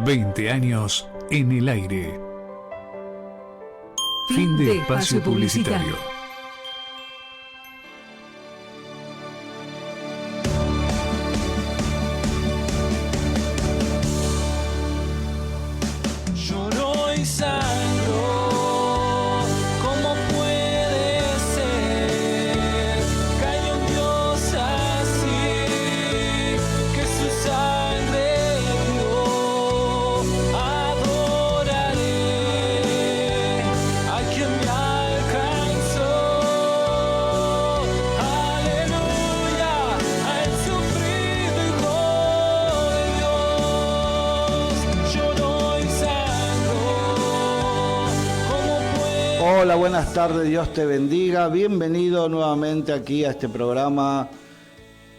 20 años en el aire. Fin de espacio publicitario. Lloro y sangro, ¿cómo puede ser que haya un Dios así, que su sangre dio? Adoraré a quien me alcanzó. Aleluya, al sufrido Hijo de Dios. Lloro y sangro, ¿cómo puede? Hola, buenas tardes, Dios te bendiga. Bienvenido nuevamente aquí a este programa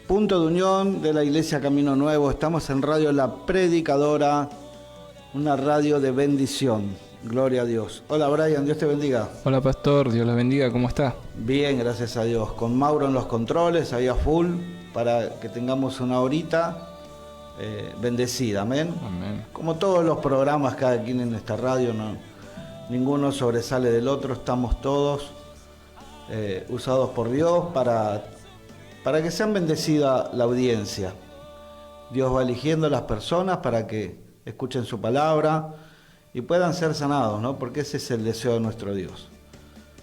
Punto de Unión de la Iglesia Camino Nuevo. Estamos en Radio La Predicadora, una radio de bendición. Gloria a Dios. Hola Brian, Dios te bendiga. Hola pastor, Dios los bendiga, ¿cómo está? Bien, gracias a Dios. Con Mauro en los controles, ahí a full, para que tengamos una horita bendecida, amén. Amén. Como todos los programas cada quien en esta radio, no, ninguno sobresale del otro, estamos todos usados por Dios para que sean bendecida la audiencia. Dios va eligiendo a las personas para que escuchen su palabra y puedan ser sanados, ¿no? Porque ese es el deseo de nuestro Dios.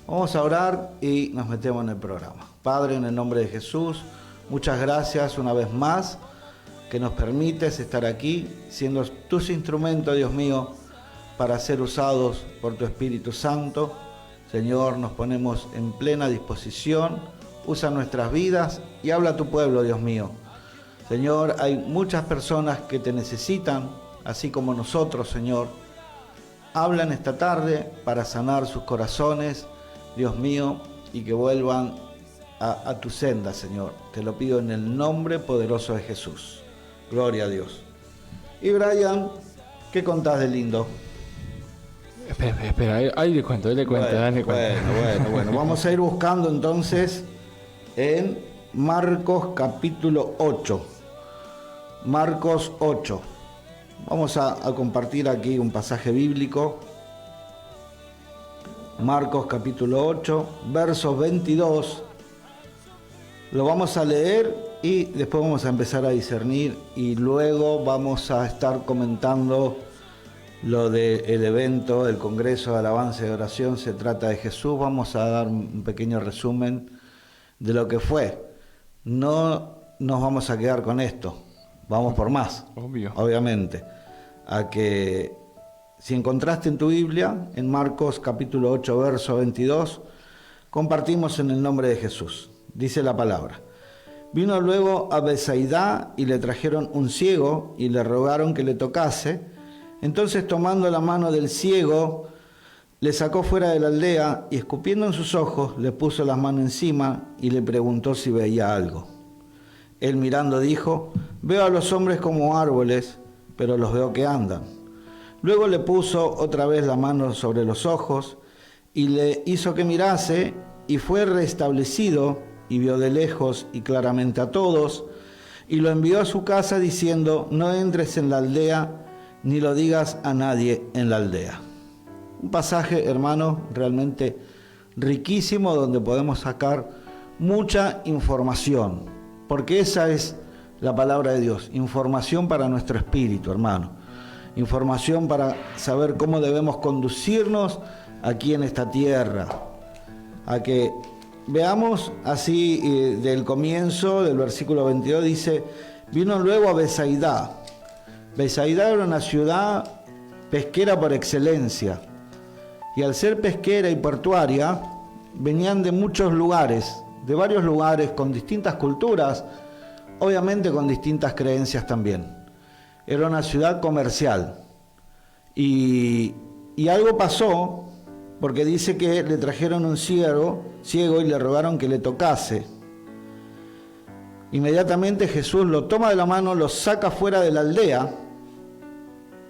Vamos a orar y nos metemos en el programa. Padre, en el nombre de Jesús, muchas gracias una vez más que nos permites estar aquí, siendo tus instrumentos, Dios mío, para ser usados por tu Espíritu Santo. Señor, nos ponemos en plena disposición, usa nuestras vidas y habla a tu pueblo, Dios mío. Señor, hay muchas personas que te necesitan, así como nosotros, Señor. Hablan esta tarde para sanar sus corazones, Dios mío, y que vuelvan a tu senda, Señor. Te lo pido en el nombre poderoso de Jesús. Gloria a Dios. Y Brian, ¿qué contás de lindo? Espera, ahí le cuento, dale cuenta. Bueno. Vamos a ir buscando entonces en Marcos capítulo 8. Marcos 8. Vamos a compartir aquí un pasaje bíblico. Marcos capítulo 8, versos 22. Lo vamos a leer y después vamos a empezar a discernir y luego vamos a estar comentando lo del evento, del Congreso de Alabanza y Oración. Se trata de Jesús. Vamos a dar un pequeño resumen de lo que fue. No nos vamos a quedar con esto. Vamos por más, obviamente. A que si encontraste en tu Biblia, en Marcos capítulo 8, verso 22, compartimos en el nombre de Jesús. Dice la palabra. Vino luego a Betsaida y le trajeron un ciego y le rogaron que le tocase. Entonces, tomando la mano del ciego, le sacó fuera de la aldea y escupiendo en sus ojos, le puso las manos encima y le preguntó si veía algo. Él mirando dijo: veo a los hombres como árboles, pero los veo que andan. Luego le puso otra vez la mano sobre los ojos y le hizo que mirase y fue restablecido y vio de lejos y claramente a todos y lo envió a su casa diciendo: no entres en la aldea ni lo digas a nadie en la aldea. Un pasaje, hermano, realmente riquísimo donde podemos sacar mucha información, porque esa es la palabra de Dios, información para nuestro espíritu, hermano, información para saber cómo debemos conducirnos aquí en esta tierra. A que veamos así del comienzo del versículo 22, dice: vino luego a Betsaida. Betsaida era una ciudad pesquera por excelencia, y al ser pesquera y portuaria, venían de muchos lugares, de varios lugares, con distintas culturas, obviamente con distintas creencias también. Era una ciudad comercial, y algo pasó, porque dice que le trajeron un ciego y le rogaron que le tocase. Inmediatamente Jesús lo toma de la mano, lo saca fuera de la aldea,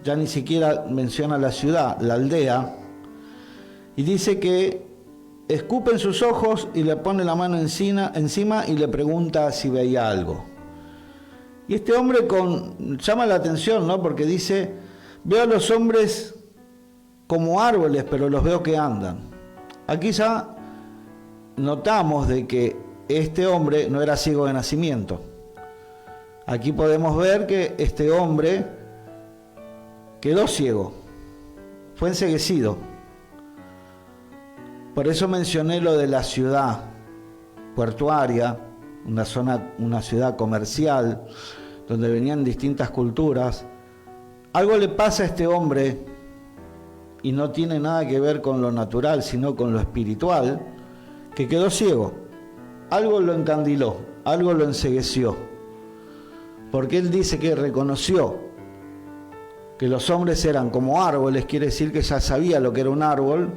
ya ni siquiera menciona la ciudad, la aldea, y dice que escupe en sus ojos y le pone la mano encima y le pregunta si veía algo. Y este hombre llama la atención, ¿no? Porque dice: Veo a los hombres como árboles, pero los veo que andan. Aquí ya notamos de que este hombre no era ciego de nacimiento. Aquí podemos ver que este hombre quedó ciego, fue enceguecido. Por eso mencioné lo de la ciudad portuaria, una ciudad comercial, donde venían distintas culturas. Algo le pasa a este hombre, y no tiene nada que ver con lo natural, sino con lo espiritual, que quedó ciego. Algo lo encandiló, algo lo encegueció. Porque él dice que reconoció que los hombres eran como árboles, quiere decir que ya sabía lo que era un árbol,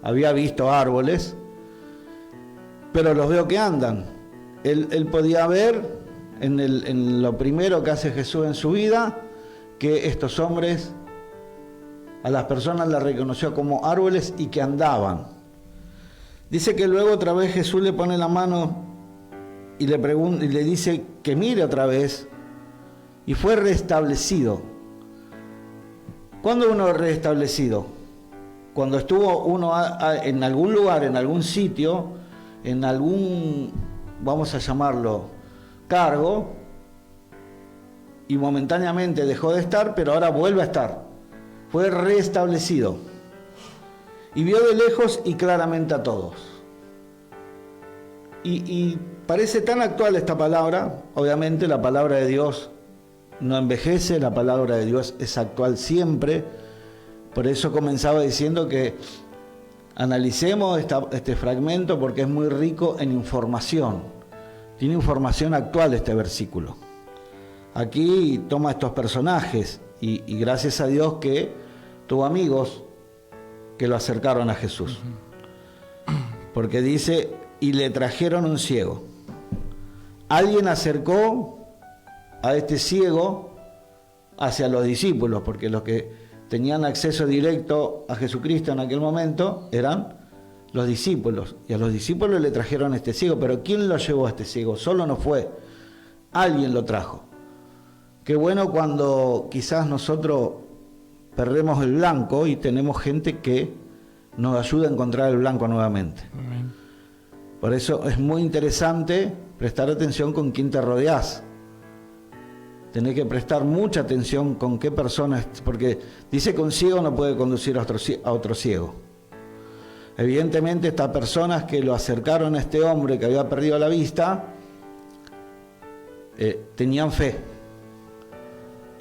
había visto árboles, pero los veo que andan. Él podía ver en lo primero que hace Jesús en su vida, que estos hombres, a las personas las reconoció como árboles y que andaban. Dice que luego otra vez Jesús le pone la mano y le pregunta, y le dice que mire otra vez, y fue restablecido. ¿Cuándo uno es restablecido? Cuando estuvo uno en algún lugar, en algún sitio, en algún, vamos a llamarlo, cargo, y momentáneamente dejó de estar, pero ahora vuelve a estar. Fue restablecido. Y vio de lejos y claramente a todos. Y parece tan actual esta palabra. Obviamente la palabra de Dios no envejece, la palabra de Dios es actual siempre. Por eso comenzaba diciendo que analicemos este fragmento, porque es muy rico en información. Tiene información actual este versículo. Aquí toma estos personajes y gracias a Dios que tuvo amigos que lo acercaron a Jesús. Porque dice, y le trajeron un ciego. Alguien acercó a este ciego hacia los discípulos, porque los que tenían acceso directo a Jesucristo en aquel momento eran los discípulos, y a los discípulos le trajeron a este ciego. Pero ¿quién lo llevó a este ciego? Solo no fue, alguien lo trajo. Qué bueno cuando quizás nosotros perdemos el blanco y tenemos gente que nos ayuda a encontrar el blanco nuevamente. Amén. Por eso es muy interesante prestar atención con quién te rodeas. Tenés que prestar mucha atención con qué personas, porque dice que un ciego no puede conducir a otro ciego. Evidentemente estas personas que lo acercaron a este hombre que había perdido la vista, tenían fe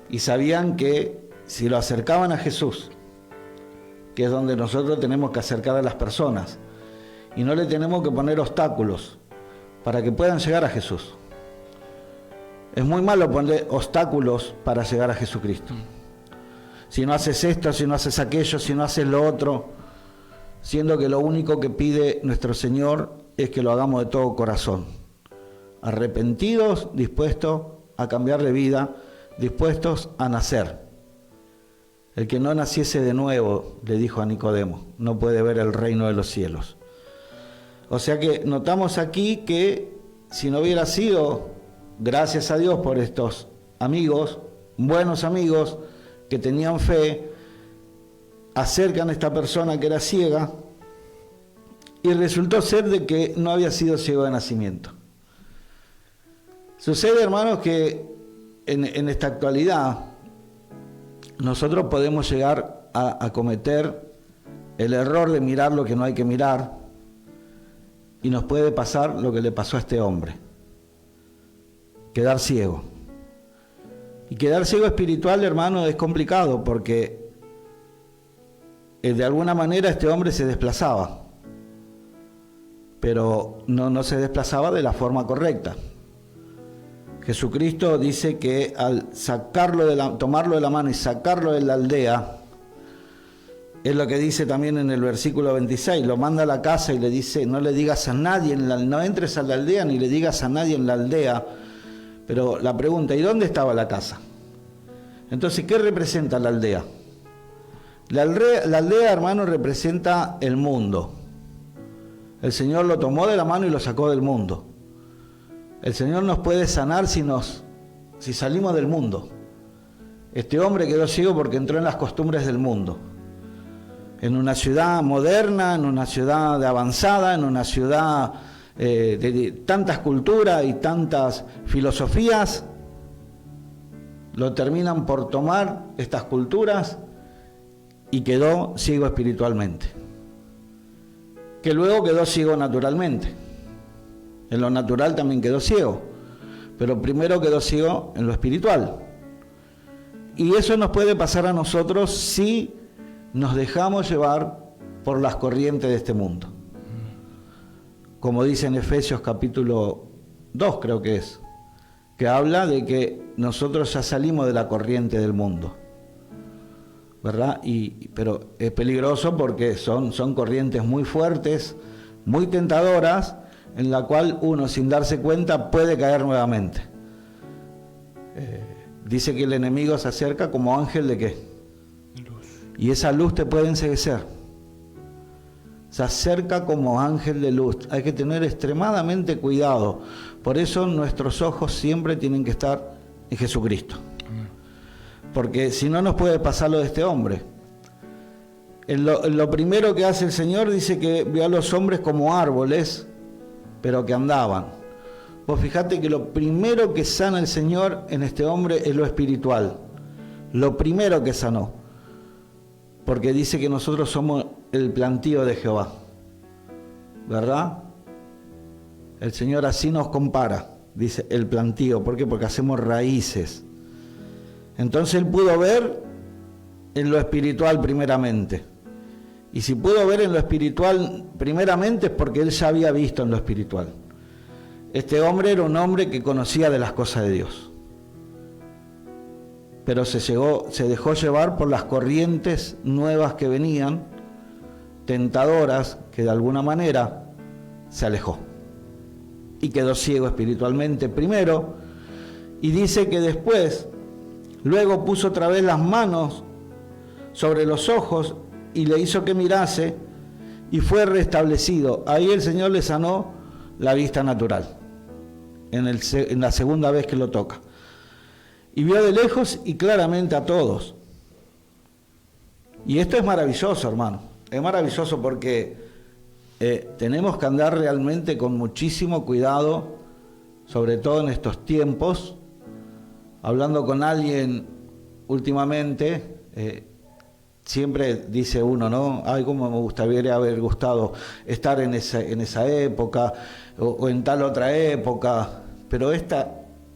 y sabían que si lo acercaban a Jesús, que es donde nosotros tenemos que acercar a las personas, y no le tenemos que poner obstáculos para que puedan llegar a Jesús. Es muy malo poner obstáculos para llegar a Jesucristo. Si no haces esto, si no haces aquello, si no haces lo otro, siendo que lo único que pide nuestro Señor es que lo hagamos de todo corazón, arrepentidos, dispuestos a cambiar de vida, dispuestos a nacer. El que no naciese de nuevo, le dijo a Nicodemo, no puede ver el reino de los cielos. O sea que notamos aquí que si no hubiera sido, gracias a Dios por estos amigos, buenos amigos, que tenían fe, acercan a esta persona que era ciega, y resultó ser de que no había sido ciego de nacimiento. Sucede, hermanos, que en esta actualidad nosotros podemos llegar a cometer el error de mirar lo que no hay que mirar, y nos puede pasar lo que le pasó a este hombre, quedar ciego. Y quedar ciego espiritual, hermano, es complicado, porque de alguna manera este hombre se desplazaba, pero no se desplazaba de la forma correcta. Jesucristo dice que al tomarlo de la mano y sacarlo de la aldea, es lo que dice también en el versículo 26, lo manda a la casa y le dice, no le digas a nadie, no entres a la aldea ni le digas a nadie en la aldea. Pero la pregunta, ¿y dónde estaba la casa? Entonces, ¿qué representa la aldea? La aldea, hermano, representa el mundo. El Señor lo tomó de la mano y lo sacó del mundo. El Señor nos puede sanar si salimos del mundo. Este hombre quedó ciego porque entró en las costumbres del mundo. En una ciudad moderna, en una ciudad de avanzada, en una ciudad de tantas culturas y tantas filosofías, lo terminan por tomar estas culturas y quedó ciego espiritualmente. Que luego quedó ciego naturalmente. En lo natural también quedó ciego, pero primero quedó ciego en lo espiritual. Y eso nos puede pasar a nosotros si nos dejamos llevar por las corrientes de este mundo. Como dice en Efesios capítulo 2, creo que es, que habla de que nosotros ya salimos de la corriente del mundo, ¿verdad? Pero es peligroso porque son corrientes muy fuertes, muy tentadoras, en la cual uno, sin darse cuenta, puede caer nuevamente. Dice que el enemigo se acerca como ángel de ¿qué? Luz. Y esa luz te puede enceguecer. Se acerca como ángel de luz. Hay que tener extremadamente cuidado. Por eso nuestros ojos siempre tienen que estar en Jesucristo. Porque si no nos puede pasar lo de este hombre. Lo primero que hace el Señor dice que vio a los hombres como árboles, pero que andaban. Vos fijate que lo primero que sana el Señor en este hombre es lo espiritual. Lo primero que sanó. Porque dice que nosotros somos el plantío de Jehová. ¿Verdad? El Señor así nos compara. Dice el plantío. ¿Por qué? Porque hacemos raíces. Entonces Él pudo ver en lo espiritual primeramente. Y si pudo ver en lo espiritual primeramente es porque Él ya había visto en lo espiritual. Este hombre era un hombre que conocía de las cosas de Dios. Pero se dejó llevar por las corrientes nuevas que venían, tentadoras, que de alguna manera se alejó. Y quedó ciego espiritualmente primero, y dice que después, luego puso otra vez las manos sobre los ojos y le hizo que mirase, y fue restablecido. Ahí el Señor le sanó la vista natural, en la segunda vez que lo toca. Y vio de lejos y claramente a todos. Y esto es maravilloso, hermano. Es maravilloso porque tenemos que andar realmente con muchísimo cuidado, sobre todo en estos tiempos. Hablando con alguien últimamente, siempre dice uno, ¿no? Ay, cómo me gustaría haber gustado estar en esa época o en tal otra época. Pero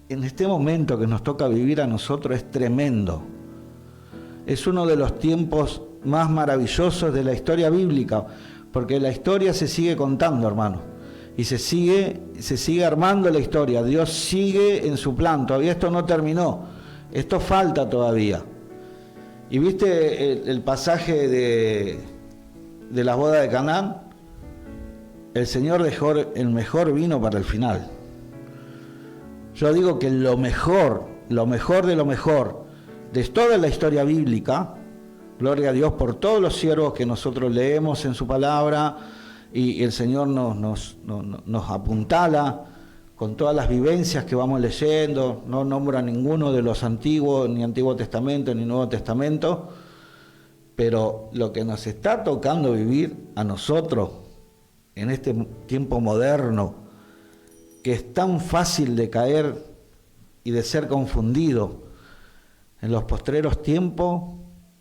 en este momento que nos toca vivir a nosotros es tremendo. Es uno de los tiempos más maravillosos de la historia bíblica, porque la historia se sigue contando, hermano, y se sigue armando la historia. Dios sigue en su plan, todavía esto no terminó, esto falta todavía. Y viste el pasaje de la boda de Canaán, el Señor dejó el mejor vino para el final. Yo digo que lo mejor de lo mejor de toda la historia bíblica, gloria a Dios por todos los siervos que nosotros leemos en su palabra, y el Señor nos apuntala con todas las vivencias que vamos leyendo. No nombra ninguno de los antiguos, ni Antiguo Testamento, ni Nuevo Testamento, pero lo que nos está tocando vivir a nosotros en este tiempo moderno, que es tan fácil de caer y de ser confundido. En los postreros tiempos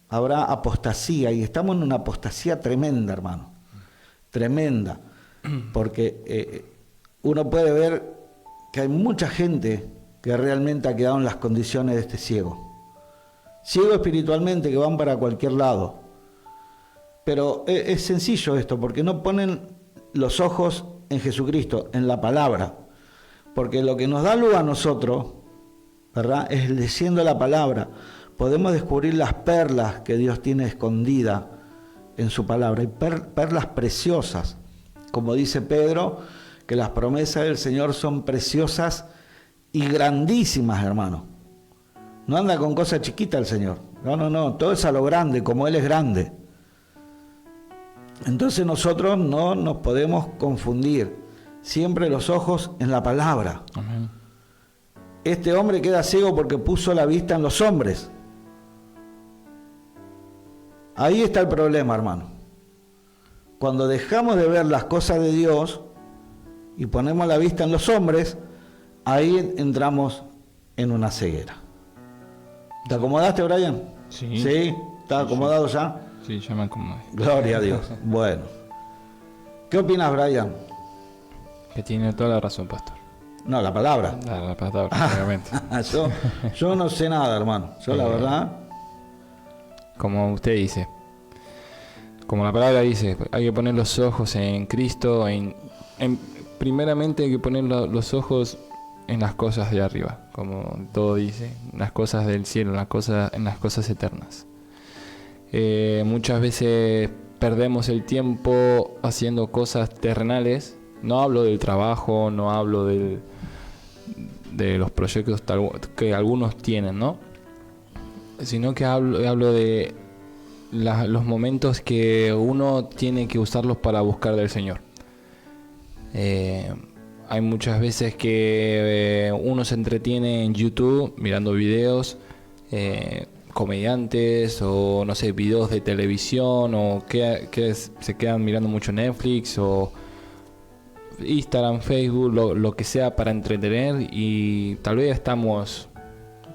habrá apostasía, y estamos en una apostasía tremenda, hermano, tremenda, porque uno puede ver que hay mucha gente que realmente ha quedado en las condiciones de este ciego espiritualmente, que van para cualquier lado. Pero es sencillo esto, porque no ponen los ojos en Jesucristo, en la palabra. Porque lo que nos da luz a nosotros, ¿verdad?, es leyendo la palabra. Podemos descubrir las perlas que Dios tiene escondidas en su palabra. Y perlas preciosas. Como dice Pedro, que las promesas del Señor son preciosas y grandísimas, hermano. No anda con cosas chiquitas el Señor. No. Todo es a lo grande, como Él es grande. Entonces nosotros no nos podemos confundir. Siempre los ojos en la palabra. Amén. Este hombre queda ciego porque puso la vista en los hombres. Ahí está el problema, hermano. Cuando dejamos de ver las cosas de Dios y ponemos la vista en los hombres, ahí entramos en una ceguera. ¿Te acomodaste, Brian? Sí. ¿Sí? ¿Estás acomodado ya? Sí, ya me acomodé. Gloria a Dios. Bueno. ¿Qué opinas, Brian? Que tiene toda la razón, pastor. No, la palabra. La palabra, obviamente. yo no sé nada, hermano. Yo la verdad... Como usted dice. Como la palabra dice, hay que poner los ojos en Cristo. Primeramente hay que poner los ojos en las cosas de arriba, como todo dice, en las cosas del cielo, en las cosas eternas. Muchas veces perdemos el tiempo haciendo cosas terrenales. No hablo del trabajo, no hablo de los proyectos que algunos tienen, ¿no? Sino que hablo de los momentos que uno tiene que usarlos para buscar del Señor. Hay muchas veces que uno se entretiene en YouTube mirando videos, comediantes o no sé, videos de televisión, o se quedan mirando mucho Netflix o Instagram, Facebook, lo que sea para entretener, y tal vez estamos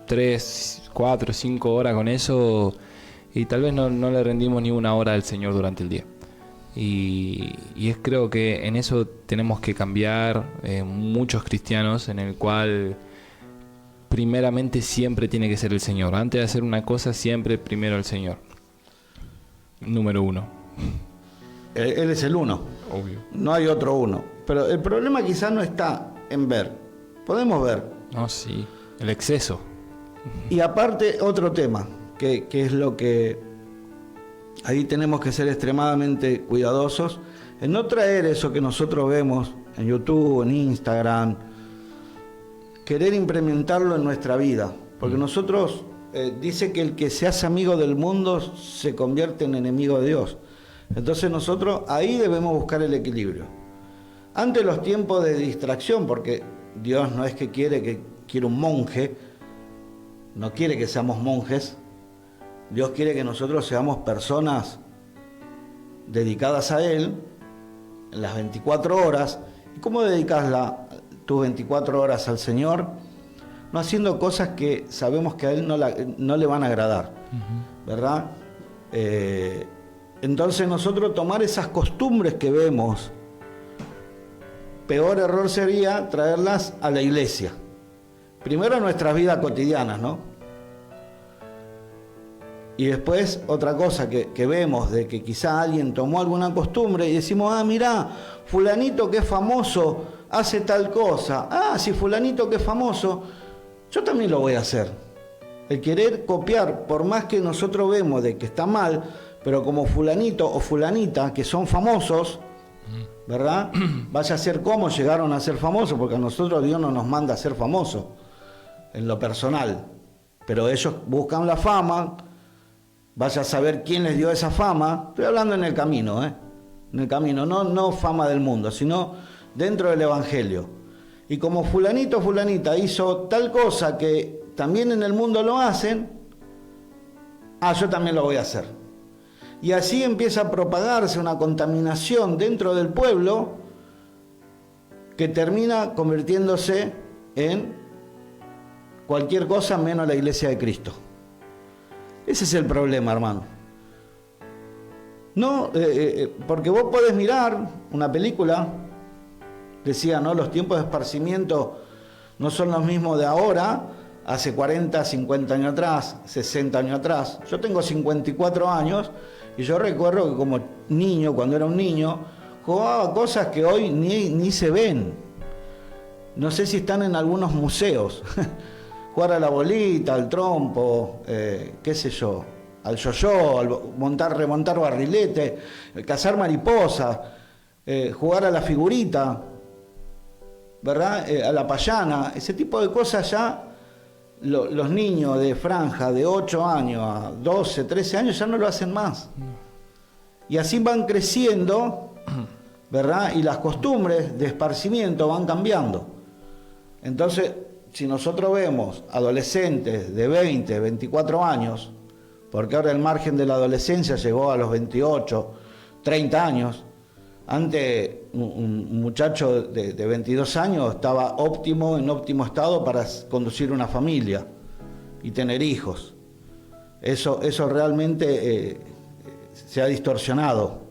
3, 4, 5 horas con eso y tal vez no le rendimos ni una hora al Señor durante el día. Y creo que en eso tenemos que cambiar, muchos cristianos, en el cual primeramente siempre tiene que ser el Señor. Antes de hacer una cosa, siempre primero el Señor. Número 1. Él es el uno. Obvio. No hay otro uno. Pero el problema quizás no está en ver. Podemos ver. No, sí. El exceso. Y aparte, otro tema, que es lo que ahí tenemos que ser extremadamente cuidadosos, en no traer eso que nosotros vemos en YouTube, en Instagram, querer implementarlo en nuestra vida. Porque nosotros, dice que el que se hace amigo del mundo se convierte en enemigo de Dios. Entonces nosotros ahí debemos buscar el equilibrio. Ante los tiempos de distracción, porque Dios no es que quiere un monje, no quiere que seamos monjes. Dios quiere que nosotros seamos personas dedicadas a Él en las 24 horas. ¿Y cómo dedicas tus 24 horas al Señor? No haciendo cosas que sabemos que a Él no le van a agradar, ¿verdad? Entonces nosotros tomar esas costumbres que vemos, peor error sería traerlas a la iglesia. Primero a nuestras vidas cotidianas, ¿no? Y después otra cosa que vemos, de que quizá alguien tomó alguna costumbre y decimos, mirá, fulanito que es famoso hace tal cosa. Si fulanito que es famoso, yo también lo voy a hacer. El querer copiar, por más que nosotros vemos de que está mal, pero como fulanito o fulanita que son famosos, ¿verdad? Vaya a ser cómo llegaron a ser famosos, porque a nosotros Dios no nos manda a ser famosos en lo personal, pero ellos buscan la fama. Vaya a saber quién les dio esa fama. Estoy hablando en el camino, en el camino, no fama del mundo, sino dentro del Evangelio. Y como fulanito o fulanita hizo tal cosa que también en el mundo lo hacen, yo también lo voy a hacer. Y así empieza a propagarse una contaminación dentro del pueblo que termina convirtiéndose en cualquier cosa menos la iglesia de Cristo. Ese es el problema, hermano. No, porque vos podés mirar una película, decía, ¿no? Los tiempos de esparcimiento no son los mismos de ahora, hace 40, 50 años atrás, 60 años atrás. Yo tengo 54 años y yo recuerdo que como niño, cuando era un niño, jugaba cosas que hoy ni se ven. No sé si están en algunos museos. Jugar a la bolita, al trompo, qué sé yo, al yo-yo, remontar barrilete, cazar mariposas, jugar a la figurita, ¿verdad? A la payana, ese tipo de cosas ya los niños de franja de 8 años a 12, 13 años ya no lo hacen más. Y así van creciendo, ¿verdad? Y las costumbres de esparcimiento van cambiando. Entonces, si nosotros vemos adolescentes de 20, 24 años porque ahora el margen de la adolescencia llegó a los 28, 30 años. Antes un muchacho de 22 años estaba en óptimo estado para conducir una familia y tener hijos. Eso realmente se ha distorsionado.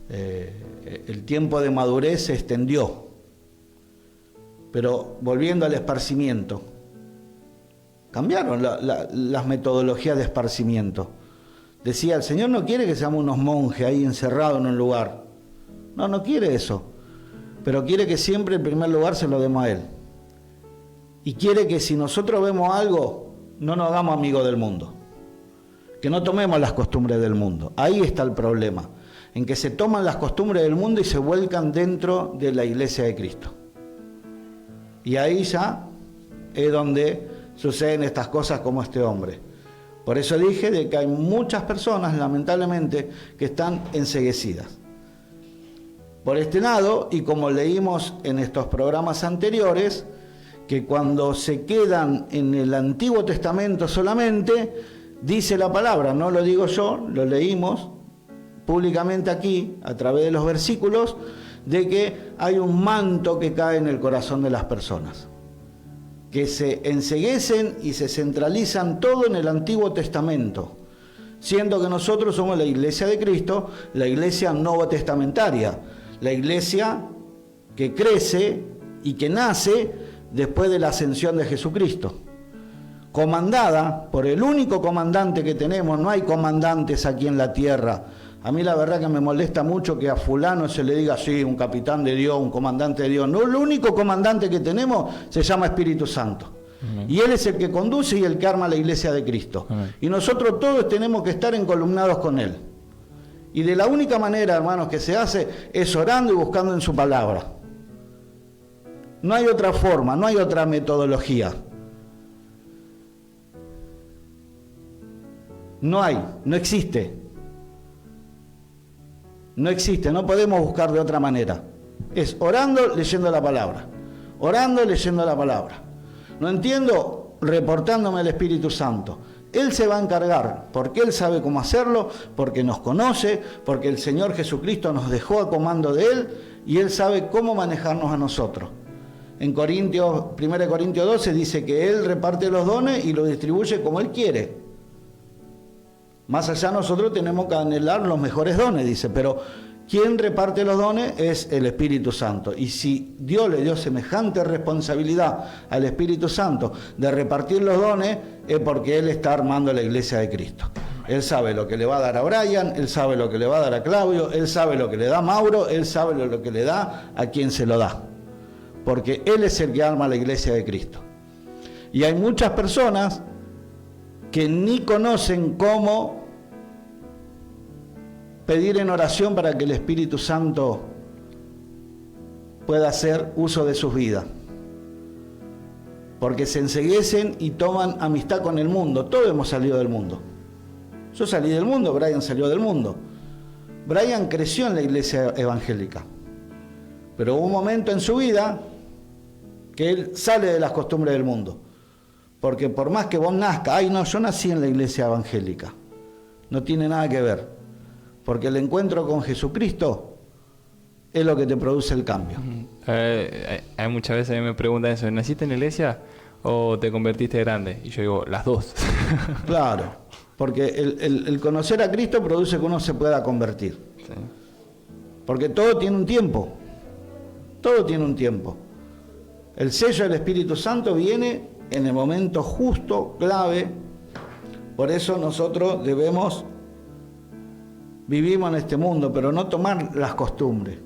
El tiempo de madurez se extendió. Pero volviendo al esparcimiento, cambiaron las metodologías de esparcimiento. Decía, el Señor no quiere que seamos unos monjes ahí encerrados en un lugar. No quiere eso. Pero quiere que siempre el primer lugar se lo demos a Él. Y quiere que si nosotros vemos algo, no nos hagamos amigos del mundo. Que no tomemos las costumbres del mundo. Ahí está el problema. En que se toman las costumbres del mundo y se vuelcan dentro de la iglesia de Cristo. Y ahí ya es donde suceden estas cosas como este hombre. Por eso dije de que hay muchas personas, lamentablemente, que están enceguecidas. Por este lado, y como leímos en estos programas anteriores, que cuando se quedan en el Antiguo Testamento solamente, dice la palabra, no lo digo yo, lo leímos públicamente aquí, a través de los versículos, de que hay un manto que cae en el corazón de las personas, que se enceguecen y se centralizan todo en el Antiguo Testamento, siendo que nosotros somos la iglesia de Cristo, la iglesia novotestamentaria, la iglesia que crece y que nace después de la ascensión de Jesucristo, comandada por el único comandante que tenemos. No hay comandantes aquí en la tierra. A mí la verdad que me molesta mucho que a fulano se le diga así, un capitán de Dios, un comandante de Dios. No, el único comandante que tenemos se llama Espíritu Santo. Amén. Y Él es el que conduce y el que arma la iglesia de Cristo. Amén. Y nosotros todos tenemos que estar encolumnados con Él. Y de la única manera, hermanos, que se hace es orando y buscando en su palabra. No hay otra forma, no hay otra metodología. No existe. No existe, no podemos buscar de otra manera. Es orando, leyendo la palabra. Orando, leyendo la palabra. No entiendo, reportándome al Espíritu Santo. Él se va a encargar, porque Él sabe cómo hacerlo, porque nos conoce, porque el Señor Jesucristo nos dejó a comando de Él y Él sabe cómo manejarnos a nosotros. En 1 Corintios 12 dice que Él reparte los dones y los distribuye como Él quiere. Más allá nosotros tenemos que anhelar los mejores dones, dice, pero quien reparte los dones es el Espíritu Santo. Y si Dios le dio semejante responsabilidad al Espíritu Santo de repartir los dones, es porque Él está armando la iglesia de Cristo. Él sabe lo que le va a dar a Brian, Él sabe lo que le va a dar a Claudio, Él sabe lo que le da a Mauro, Él sabe lo que le da a quien se lo da. Porque Él es el que arma la iglesia de Cristo. Y hay muchas personas que ni conocen cómo pedir en oración para que el Espíritu Santo pueda hacer uso de sus vidas. Porque se enceguecen y toman amistad con el mundo. Todos hemos salido del mundo. Yo salí del mundo, Brian salió del mundo. Brian creció en la iglesia evangélica. Pero hubo un momento en su vida que él sale de las costumbres del mundo. Porque por más que vos nazcas, yo nací en la iglesia evangélica. No tiene nada que ver. Porque el encuentro con Jesucristo es lo que te produce el cambio. Hay muchas veces a mí me preguntan eso, ¿naciste en la iglesia o te convertiste grande? Y yo digo, las dos. Claro, porque el conocer a Cristo produce que uno se pueda convertir. Sí. Porque todo tiene un tiempo. Todo tiene un tiempo. El sello del Espíritu Santo viene en el momento justo, clave. Por eso nosotros vivimos en este mundo, pero no tomar las costumbres.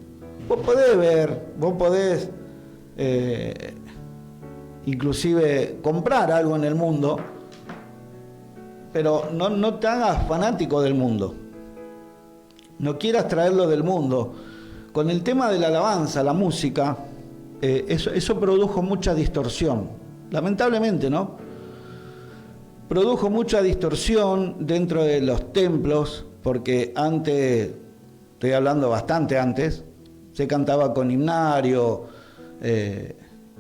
Vos podés ver, vos podés inclusive comprar algo en el mundo, pero no te hagas fanático del mundo. No quieras traerlo del mundo. Con el tema de la alabanza, la música, eso produjo mucha distorsión. Lamentablemente, ¿no? Produjo mucha distorsión dentro de los templos, porque antes, estoy hablando bastante antes, se cantaba con himnario,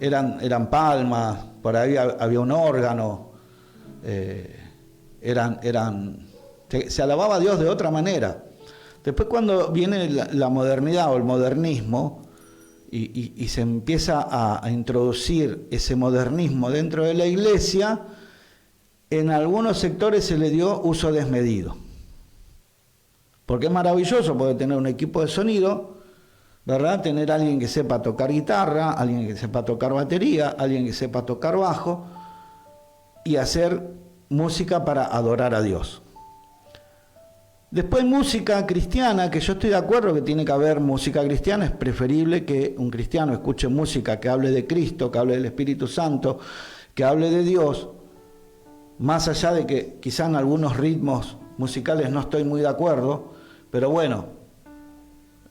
eran palmas, por ahí había un órgano, se alababa a Dios de otra manera. Después cuando viene la modernidad o el modernismo y se empieza a introducir ese modernismo dentro de la iglesia, en algunos sectores se le dio uso desmedido. Porque es maravilloso poder tener un equipo de sonido, ¿verdad? Tener a alguien que sepa tocar guitarra, alguien que sepa tocar batería, alguien que sepa tocar bajo y hacer música para adorar a Dios. Después música cristiana, que yo estoy de acuerdo que tiene que haber música cristiana, es preferible que un cristiano escuche música que hable de Cristo, que hable del Espíritu Santo, que hable de Dios, más allá de que quizá en algunos ritmos musicales no estoy muy de acuerdo, pero bueno,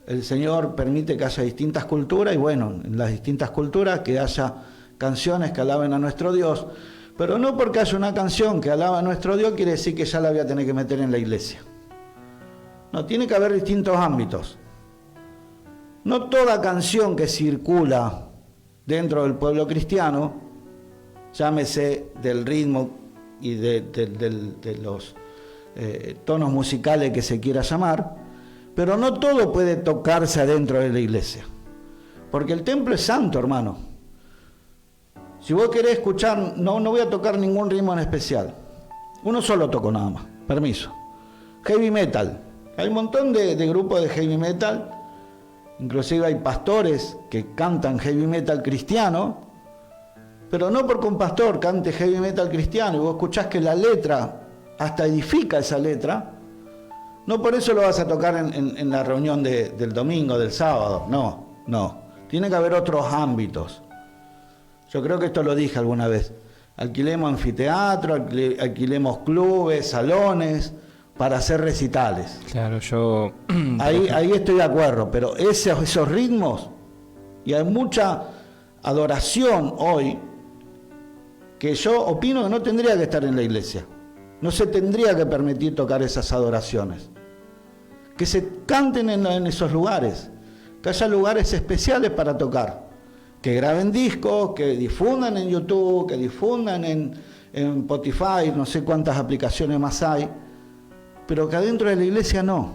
el Señor permite que haya distintas culturas y bueno, en las distintas culturas que haya canciones que alaben a nuestro Dios, pero no porque haya una canción que alaba a nuestro Dios quiere decir que ya la voy a tener que meter en la iglesia. No, tiene que haber distintos ámbitos. No toda canción que circula dentro del pueblo cristiano, llámese del ritmo y de los tonos musicales que se quiera llamar, pero no todo puede tocarse adentro de la iglesia. Porque el templo es santo, hermano. Si vos querés escuchar, no voy a tocar ningún ritmo en especial. Uno solo toco nada más, permiso. Heavy metal. Hay un montón de grupos de heavy metal, inclusive hay pastores que cantan heavy metal cristiano, pero no porque un pastor cante heavy metal cristiano y vos escuchás que la letra hasta edifica esa letra, no por eso lo vas a tocar en la reunión del domingo, del sábado, no. Tiene que haber otros ámbitos. Yo creo que esto lo dije alguna vez. Alquilemos anfiteatro, alquilemos clubes, salones, para hacer recitales. Claro, yo... Ahí estoy de acuerdo, pero esos ritmos, y hay mucha adoración hoy, que yo opino que no tendría que estar en la iglesia. No se tendría que permitir tocar esas adoraciones. Que se canten en esos lugares, que haya lugares especiales para tocar, que graben discos, que difundan en YouTube, que difundan en Spotify, no sé cuántas aplicaciones más hay, pero que adentro de la iglesia no.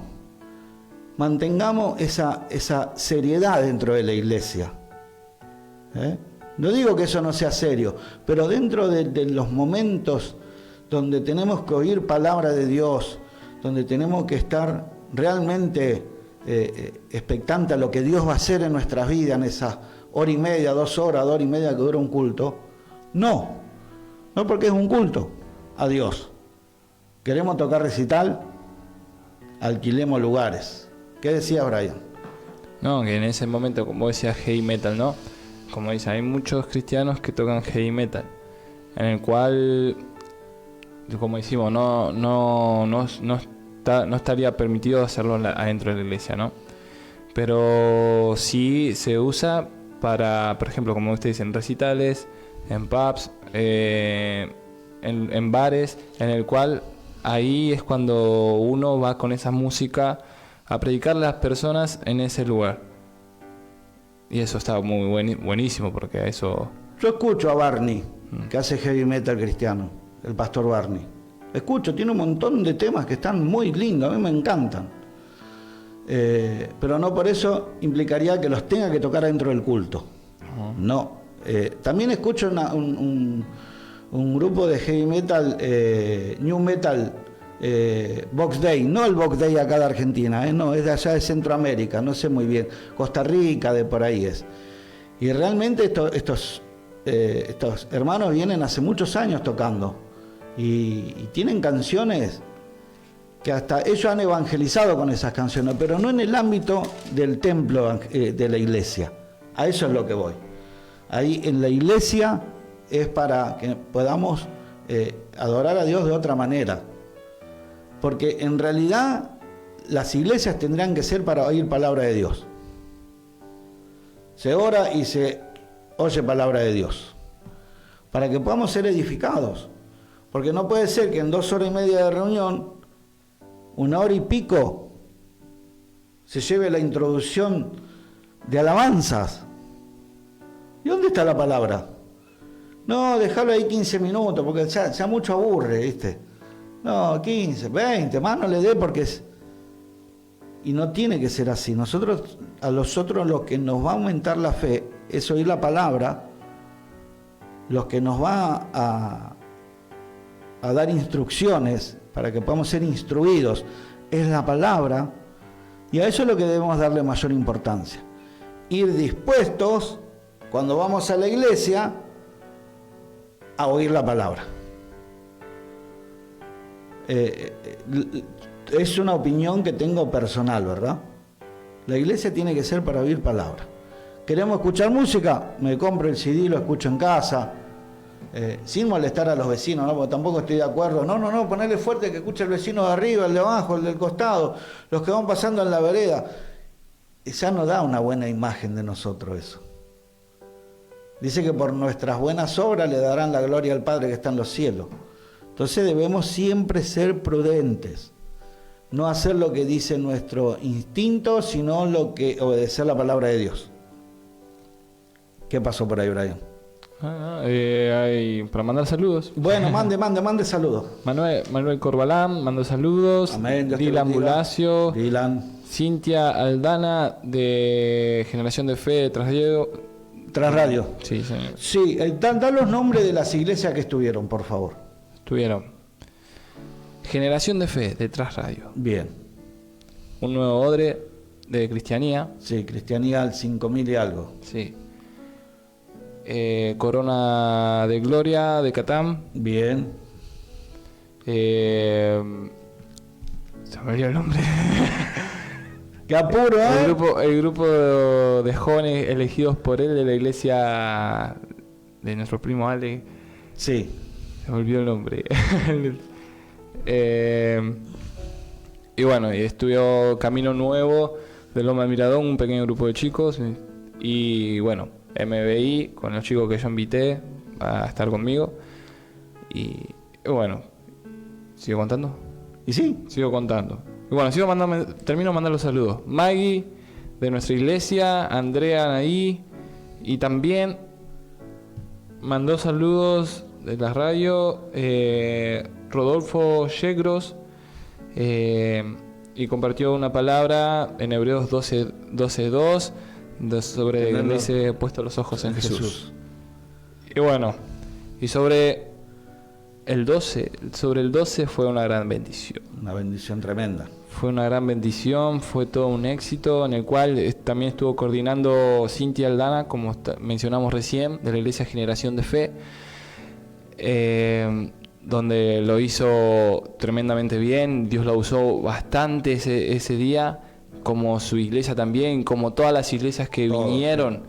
Mantengamos esa seriedad dentro de la iglesia. No digo que eso no sea serio, pero dentro de los momentos donde tenemos que oír palabra de Dios, donde tenemos que estar realmente expectantes a lo que Dios va a hacer en nuestras vidas, en esas hora y media, 2 horas, 2 horas y media que dura un culto, no porque es un culto a Dios. ¿Queremos tocar recital? Alquilemos lugares. ¿Qué decía Brian? No, que en ese momento, como decía heavy metal, ¿no? Como dice, hay muchos cristianos que tocan heavy metal, en el cual, como decimos, no estaría permitido hacerlo adentro de la iglesia, ¿no? Pero sí se usa para, por ejemplo, como ustedes dicen, recitales, en pubs, en bares, en el cual ahí es cuando uno va con esa música a predicarle a las personas en ese lugar. Y eso está muy buenísimo, porque eso... Yo escucho a Barney, que hace heavy metal cristiano, el pastor Barney. Escucho, tiene un montón de temas que están muy lindos, a mí me encantan. Pero no por eso implicaría que los tenga que tocar dentro del culto. No. También escucho un grupo de heavy metal, new metal, Box Day, no el Box Day acá de Argentina, no, es de allá de Centroamérica, no sé muy bien, Costa Rica, de por ahí es. Y realmente estos hermanos vienen hace muchos años tocando y tienen canciones que hasta ellos han evangelizado con esas canciones, pero no en el ámbito del templo de la iglesia. A eso es lo que voy. Ahí en la iglesia es para que podamos adorar a Dios de otra manera. Porque en realidad las iglesias tendrán que ser para oír palabra de Dios. Se ora y se oye palabra de Dios. Para que podamos ser edificados. Porque no puede ser que en 2 horas y media de reunión, 1 hora y pico, se lleve la introducción de alabanzas. ¿Y dónde está la palabra? No, dejarlo ahí 15 minutos, porque ya mucho aburre, ¿viste? No, 15, 20, más no le dé porque es... Y no tiene que ser así. A nosotros lo que nos va a aumentar la fe es oír la palabra, lo que nos va a dar instrucciones para que podamos ser instruidos es la palabra, y a eso es lo que debemos darle mayor importancia. Ir dispuestos, cuando vamos a la iglesia, a oír la palabra. Es una opinión que tengo personal, ¿verdad? La iglesia tiene que ser para oír palabra. ¿Queremos escuchar música? Me compro el CD, lo escucho en casa, sin molestar a los vecinos, ¿no? Porque tampoco estoy de acuerdo. No, ponerle fuerte que escuche el vecino de arriba, el de abajo, el del costado, los que van pasando en la vereda. Ya no da una buena imagen de nosotros eso. Dice que por nuestras buenas obras le darán la gloria al Padre que está en los cielos. Entonces debemos siempre ser prudentes. No hacer lo que dice nuestro instinto, sino obedecer la palabra de Dios. ¿Qué pasó por ahí, Brian? Para mandar saludos. Bueno, mande saludos. Manuel Corbalán mandó saludos. Amén, Dios te Dylan bendiga. Bulacio. Dylan. Cintia Aldana de Generación de Fe de Tras Radio. Sí, señor. Sí, da los nombres de las iglesias que estuvieron, por favor. Estuvieron Generación de Fe de Tras Radio. Bien. Un nuevo odre de Cristianía. Sí, Cristianía al 5000 y algo. Sí. Corona de Gloria de Catán. Bien. Se me olvidó el nombre. ¡Qué apuro, eh! El grupo de jóvenes elegidos por él de la iglesia de nuestro primo Ale. Sí. Se me olvidó el nombre. Y bueno, estudió Camino Nuevo de Loma del Miradón, un pequeño grupo de chicos. Y bueno, MBI, con los chicos que yo invité a estar conmigo. Y bueno, ¿sigo contando? ¿Y sí? Sigo contando. Y bueno, termino mandando los saludos. Maggie, de nuestra iglesia, Andrea Anaí, y también mandó saludos de la radio Rodolfo Yegros, y compartió una palabra en Hebreos 12:2 sobre donde dice puesto los ojos en Jesús. Y bueno, y sobre el 12 fue una gran bendición. Una bendición tremenda. Fue una gran bendición, fue todo un éxito, en el cual también estuvo coordinando Cintia Aldana, como mencionamos recién, de la Iglesia Generación de Fe, donde lo hizo tremendamente bien. Dios la usó bastante ese día, como su iglesia también, como todas las iglesias que vinieron.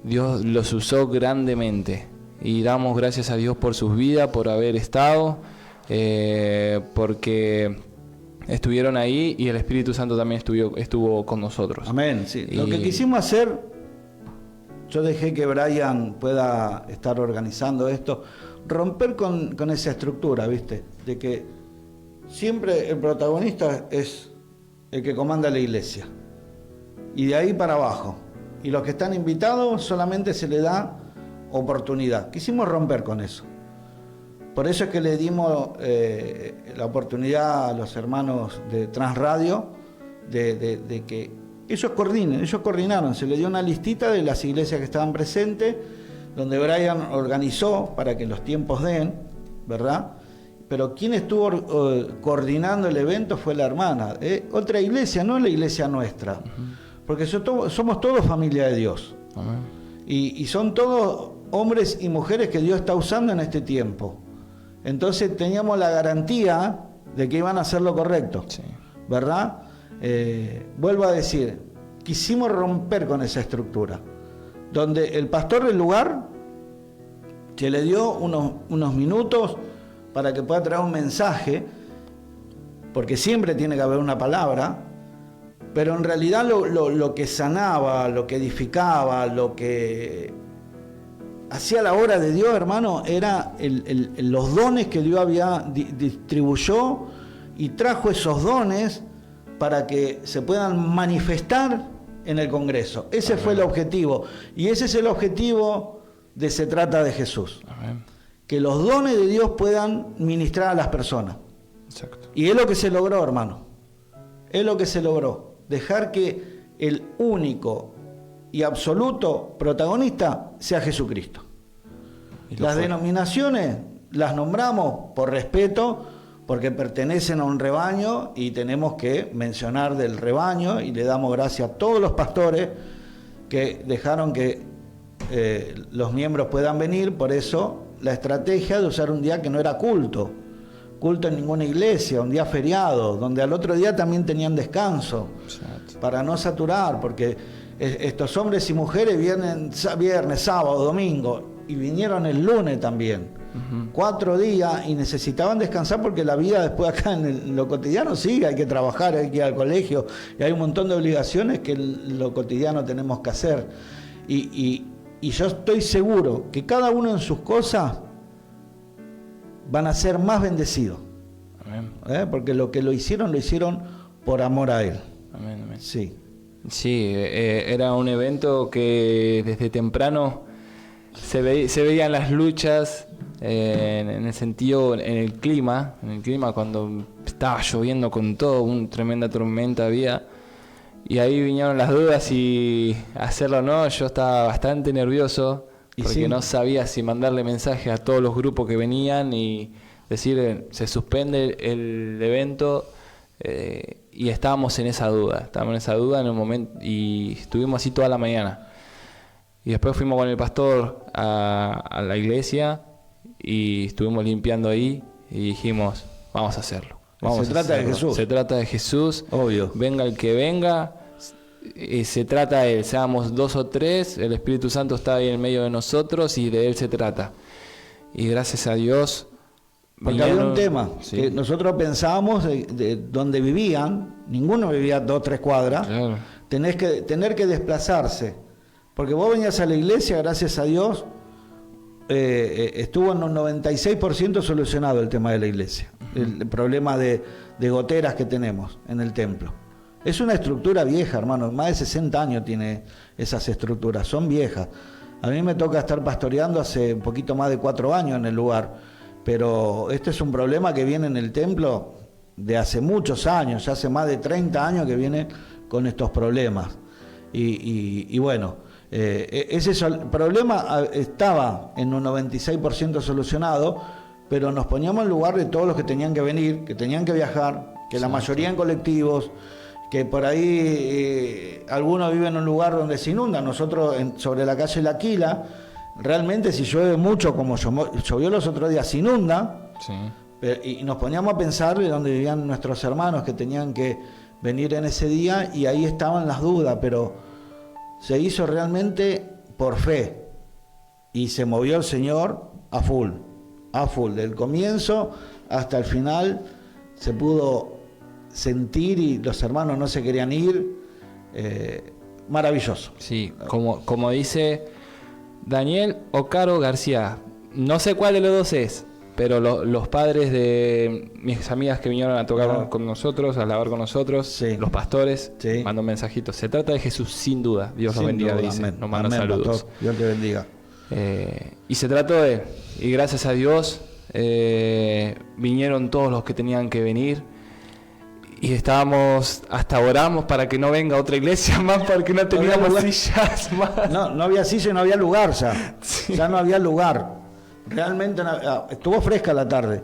Dios los usó grandemente. Y damos gracias a Dios por sus vidas, por haber estado, porque estuvieron ahí y el Espíritu Santo también estuvo con nosotros. Amén, sí. Lo que quisimos hacer, yo dejé que Brian pueda estar organizando esto, romper con esa estructura, ¿viste? De que siempre el protagonista es el que comanda la iglesia. Y de ahí para abajo. Y los que están invitados solamente se le da oportunidad. Quisimos romper con eso. Por eso es que le dimos la oportunidad a los hermanos de Transradio de que ellos coordinen. Ellos coordinaron, se le dio una listita de las iglesias que estaban presentes, donde Brian organizó para que los tiempos den, ¿verdad? Pero quien estuvo coordinando el evento fue la hermana. Otra iglesia, no la iglesia nuestra. Porque somos todos familia de Dios. Amén. Y son todos hombres y mujeres que Dios está usando en este tiempo. Entonces teníamos la garantía de que iban a hacer lo correcto, Sí. ¿verdad? Vuelvo a decir, quisimos romper con esa estructura, donde el pastor del lugar se le dio unos minutos para que pueda traer un mensaje, porque siempre tiene que haber una palabra, pero en realidad lo que sanaba, lo que edificaba, lo que hacía la obra de Dios, hermano, era los dones que Dios había distribuyó y trajo esos dones para que se puedan manifestar en el Congreso. Ese Amén. Fue el objetivo. Y ese es el objetivo de Se Trata de Jesús. Amén. Que los dones de Dios puedan ministrar a las personas. Exacto. Y es lo que se logró, hermano. Es lo que se logró. Dejar que el único y absoluto protagonista sea Jesucristo. Y lo Las fue. denominaciones las nombramos por respeto, porque pertenecen a un rebaño y tenemos que mencionar del rebaño, y le damos gracias a todos los pastores que dejaron que los miembros puedan venir. Por eso la estrategia de usar un día que no era culto en ninguna iglesia, un día feriado, donde al otro día también tenían descanso, Exacto. para no saturar, porque estos hombres y mujeres vienen viernes, sábado, domingo, y vinieron el lunes también. 4 días, y necesitaban descansar porque la vida después acá en lo cotidiano sigue, hay que trabajar, hay que ir al colegio, y hay un montón de obligaciones que en lo cotidiano tenemos que hacer. Y yo estoy seguro que cada uno en sus cosas van a ser más bendecidos. Amén. Porque lo que lo hicieron por amor a Él. Amén, amén. Sí. Sí, era un evento que desde temprano se veían las luchas en el sentido, en el clima cuando estaba lloviendo con todo, una tremenda tormenta había, y ahí vinieron las dudas y hacerlo o no. Yo estaba bastante nervioso porque sí, no sabía si mandarle mensaje a todos los grupos que venían y decir se suspende el evento. Y estábamos en esa duda en un momento, y estuvimos así toda la mañana, y después fuimos con el pastor a la iglesia y estuvimos limpiando ahí y dijimos, vamos a hacerlo, Se trata de Jesús. Se trata de Jesús, Obvio. venga el que venga, se trata de Él, seamos 2 o 3, el Espíritu Santo está ahí en medio de nosotros y de Él se trata. Y gracias a Dios. Porque había un tema, sí, que nosotros pensábamos de donde vivían, ninguno vivía 2 o 3 cuadras, claro. tener que desplazarse, porque vos venías a la iglesia, gracias a Dios, estuvo en un 96% solucionado el tema de la iglesia, el problema de goteras que tenemos en el templo. Es una estructura vieja, hermano, más de 60 años tiene esas estructuras, son viejas. A mí me toca estar pastoreando hace un poquito más de 4 años en el lugar. Pero este es un problema que viene en el templo de hace muchos años, ya hace más de 30 años que viene con estos problemas. Y bueno, ese problema estaba en un 96% solucionado, pero nos poníamos en lugar de todos los que tenían que venir, que tenían que viajar, que la mayoría en colectivos, que por ahí algunos viven en un lugar donde se inunda. Nosotros sobre la calle La Aquila, realmente si llueve mucho, como llovió los otros días, se inunda. Sí. Y nos poníamos a pensar de dónde vivían nuestros hermanos que tenían que venir en ese día, y ahí estaban las dudas, pero se hizo realmente por fe y se movió el Señor a full, del comienzo hasta el final se pudo sentir, y los hermanos no se querían ir. Maravilloso. Sí, como dice Daniel Ocaro García, no sé cuál de los dos es, pero los padres de mis amigas que vinieron a tocar con nosotros, a alabar con nosotros, sí, los pastores, sí, mandó mensajitos. Se trata de Jesús, sin duda. Dios los bendiga, duda, dice. amén. Nos manda Amén, saludos. pastor. Dios te bendiga. Y se trató de Él. Y gracias a Dios vinieron todos los que tenían que venir. Y hasta oramos para que no venga otra iglesia más, porque no teníamos sillas más. No había silla y no había lugar ya. Sí. Ya no había lugar. Realmente estuvo fresca la tarde.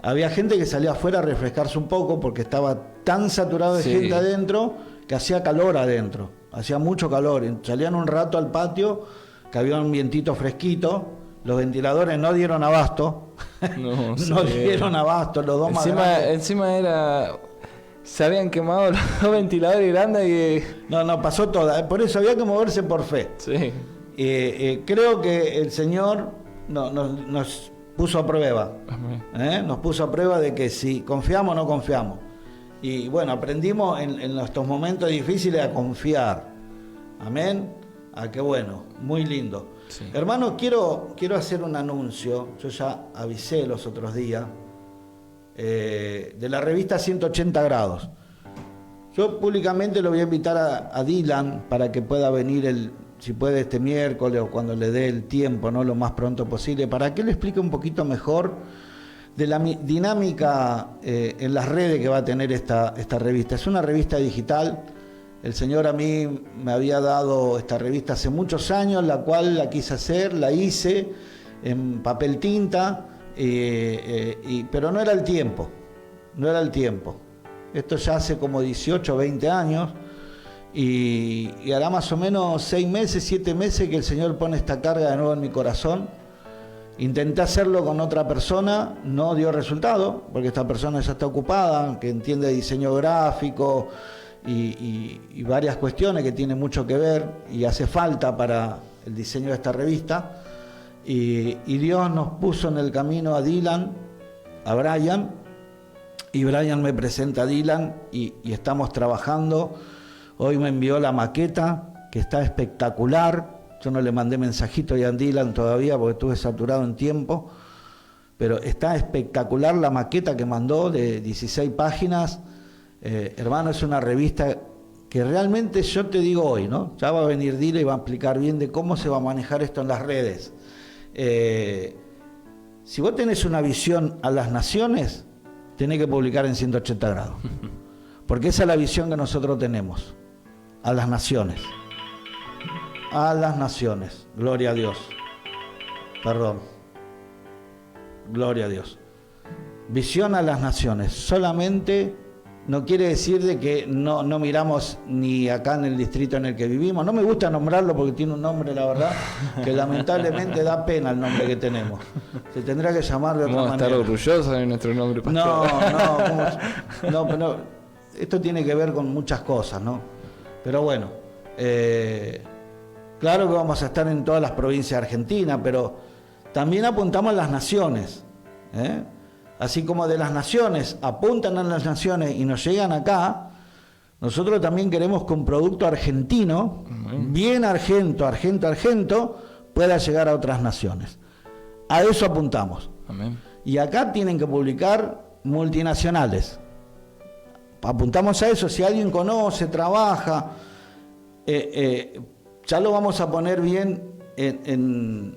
Había gente que salía afuera a refrescarse un poco porque estaba tan saturado de gente adentro que hacía calor adentro. Hacía mucho calor. Salían un rato al patio, que había un vientito fresquito. Los ventiladores no dieron abasto. No dieron abasto. Los dos más grandes. Encima se habían quemado los dos ventiladores grandes y... No, pasó toda. Por eso había que moverse por fe. Sí. Creo que el Señor nos puso a prueba. Nos puso a prueba de que si confiamos o no confiamos. Y bueno, aprendimos en estos momentos difíciles a confiar. Amén. Qué bueno, muy lindo. Sí. Hermano, quiero hacer un anuncio. Yo ya avisé los otros días. De la revista 180 grados. Yo públicamente lo voy a invitar a Dylan para que pueda venir si puede este miércoles o cuando le dé el tiempo, ¿no? Lo más pronto posible, para que le explique un poquito mejor de la dinámica en las redes que va a tener esta revista. Es una revista digital. El Señor a mí me había dado esta revista hace muchos años, la cual la quise hacer, la hice en papel tinta, pero no era el tiempo. Esto ya hace como 18 o 20 años y hará más o menos 6 meses, 7 meses que el Señor pone esta carga de nuevo en mi corazón. Intenté hacerlo con otra persona, no dio resultado, porque esta persona ya está ocupada, que entiende diseño gráfico y varias cuestiones que tienen mucho que ver y hace falta para el diseño de esta revista. Y Dios nos puso en el camino a Dylan, a Brian, y Brian me presenta a Dylan y estamos trabajando. Hoy me envió la maqueta, que está espectacular. Yo no le mandé mensajito ya a Dylan todavía porque estuve saturado en tiempo, pero está espectacular la maqueta que mandó de 16 páginas. Hermano, es una revista que realmente yo te digo hoy, ¿no? Ya va a venir Dylan y va a explicar bien de cómo se va a manejar esto en las redes. Si vos tenés una visión a las naciones, tenés que publicar en 180 grados, porque esa es la visión que nosotros tenemos, a las naciones. A las naciones, gloria a Dios. Perdón. Gloria a Dios. Visión a las naciones. Solamente no quiere decir de que no miramos ni acá en el distrito en el que vivimos. No me gusta nombrarlo porque tiene un nombre, la verdad, que lamentablemente da pena el nombre que tenemos. Se tendrá que llamar de otra manera. Vamos a estar orgullosos de nuestro nombre, pastor. No, pero esto tiene que ver con muchas cosas, ¿no? Pero bueno, claro que vamos a estar en todas las provincias de Argentina, pero también apuntamos a las naciones, ¿eh? Así como de las naciones apuntan a las naciones y nos llegan acá, nosotros también queremos que un producto argentino, bien argento, pueda llegar a otras naciones. A eso apuntamos. Amén. Y acá tienen que publicar multinacionales. Apuntamos a eso. Si alguien conoce, trabaja, ya lo vamos a poner bien en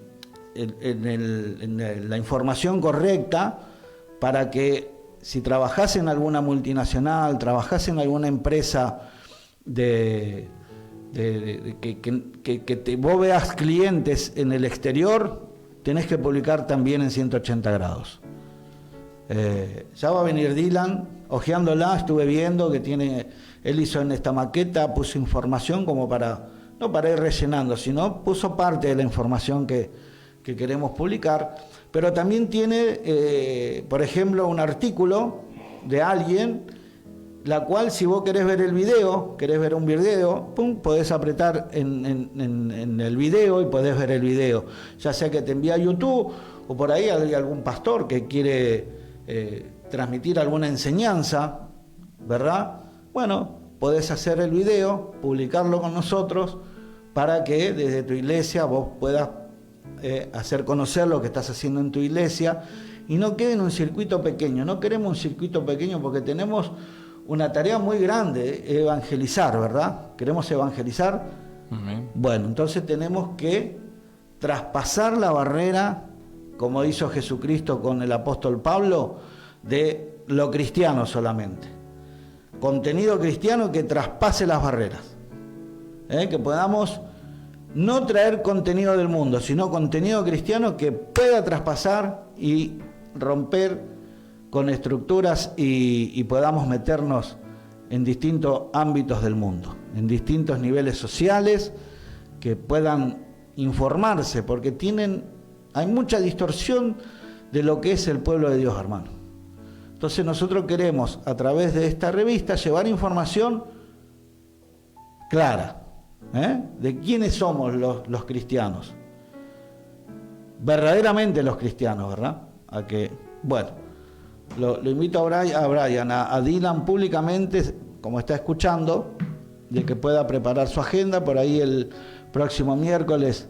la información correcta, para que si trabajás en alguna multinacional, trabajás en alguna empresa que vos veas clientes en el exterior, tenés que publicar también en 180 grados. Ya va a venir Dylan, ojeándola, estuve viendo que él hizo en esta maqueta, puso información como no para ir rellenando, sino puso parte de la información que queremos publicar. Pero también tiene, por ejemplo, un artículo de alguien, la cual si vos querés ver un video, pum, podés apretar en el video y podés ver el video. Ya sea que te envía a YouTube o por ahí hay algún pastor que quiere transmitir alguna enseñanza, ¿verdad? Bueno, podés hacer el video, publicarlo con nosotros para que desde tu iglesia vos puedas hacer conocer lo que estás haciendo en tu iglesia y no quede en un circuito pequeño. No queremos un circuito pequeño porque tenemos una tarea muy grande, evangelizar, ¿verdad? ¿Queremos evangelizar? Amén. Bueno, entonces tenemos que traspasar la barrera, como hizo Jesucristo con el apóstol Pablo, de lo cristiano solamente. Contenido cristiano que traspase las barreras. Que podamos no traer contenido del mundo, sino contenido cristiano que pueda traspasar y romper con estructuras y podamos meternos en distintos ámbitos del mundo, en distintos niveles sociales, que puedan informarse, porque hay mucha distorsión de lo que es el pueblo de Dios, hermano. Entonces nosotros queremos, a través de esta revista, llevar información clara, de quiénes somos los cristianos, verdaderamente los cristianos, ¿verdad? Lo invito a Brian, a Dylan públicamente, como está escuchando, de que pueda preparar su agenda. Por ahí el próximo miércoles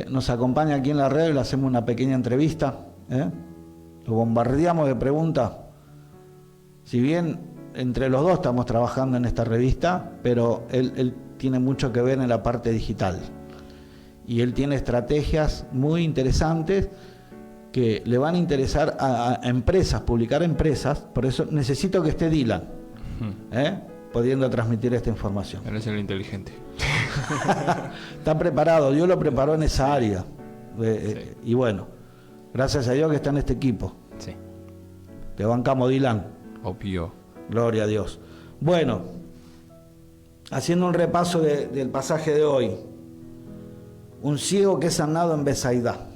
nos acompaña aquí en la red, le hacemos una pequeña entrevista, lo bombardeamos de preguntas. Si bien entre los dos estamos trabajando en esta revista, pero él tiene mucho que ver en la parte digital y él tiene estrategias muy interesantes que le van a interesar a empresas, publicar a empresas. Por eso necesito que esté Dylan, pudiendo transmitir esta información. Él es el inteligente. Está preparado, Dios lo preparó en esa área. Sí. Y bueno, gracias a Dios que está en este equipo. Sí. Te bancamos, Dylan. Obvio. Gloria a Dios. Bueno, haciendo un repaso del pasaje de hoy. Un ciego que es sanado en Betsaida.